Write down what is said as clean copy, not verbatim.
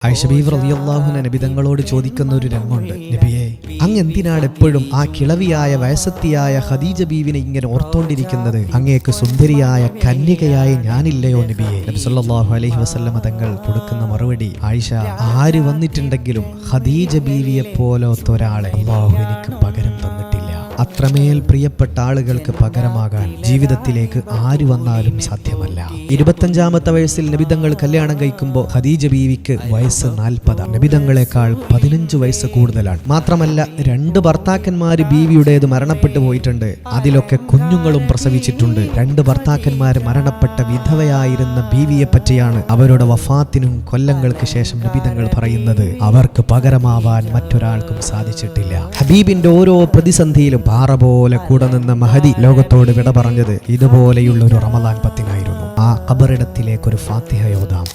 ആയിഷ ബീവി റളിയല്ലാഹു അൻഹ നബി തങ്ങളോട് ചോദിക്കുന്ന ഒരു രംഗമുണ്ട്. നബിയെ, അങ്ങ് എന്തിനാണ് എപ്പോഴും ആ കിളവിയായ വയസ്സത്തിയായ ഖദീജ ബീവിനെ ഇങ്ങനെ ഓർത്തോണ്ടിരിക്കുന്നത്? അങ്ങേക്ക് സുന്ദരിയായ കന്യകയായ ഞാനില്ലയോ നബിയെ? നബി സല്ലല്ലാഹു അലൈഹി വസല്ലമ തങ്ങൾ കൊടുക്കുന്ന മറുപടി, ആയിഷ, ആര് വന്നിട്ടുണ്ടെങ്കിലും ഖദീജ ബീവിയെ പോലത്തെ ഒരാളെ അല്ലാഹു എനിക്ക് പകരം തന്നിട്ടില്ല. അത്രമേൽ പ്രിയപ്പെട്ട ആളുകൾക്ക് പകരമാകാൻ ജീവിതത്തിലേക്ക് ആര് വന്നാലും സാധ്യമല്ല. 25-ാമത്തെ വയസ്സിൽ നബിതങ്ങൾ കല്യാണം കഴിക്കുമ്പോൾ ഖദീജ ബീവിക്ക് വയസ്സ് 40. നബിതങ്ങളെക്കാൾ 15 വയസ്സ് കൂടുതലാണ്. മാത്രമല്ല 2 ഭർത്താക്കന്മാര് ബീവിയുടേത് മരണപ്പെട്ടു പോയിട്ടുണ്ട്. അതിലൊക്കെ കുഞ്ഞുങ്ങളും പ്രസവിച്ചിട്ടുണ്ട്. 2 ഭർത്താക്കന്മാര് മരണപ്പെട്ട വിധവയായിരുന്ന ബീവിയെ പറ്റിയാണ് അവരുടെ വഫാത്തിനും കൊല്ലങ്ങൾക്ക് ശേഷം നബിതങ്ങൾ പറയുന്നത്. അവർക്ക് പകരമാവാൻ മറ്റൊരാൾക്കും സാധിച്ചിട്ടില്ല. ഹബീബിന്റെ ഓരോ പ്രതിസന്ധിയിലും പാറ പോലെ കൂടെ നിന്ന മഹദി ലോകത്തോട് വിട പറഞ്ഞത് ഇതുപോലെയുള്ള ഒരു റമദാൻ 10 ആ ഖബറിടത്തിലേക്കൊരു ഫാത്തിഹ ഓതാം.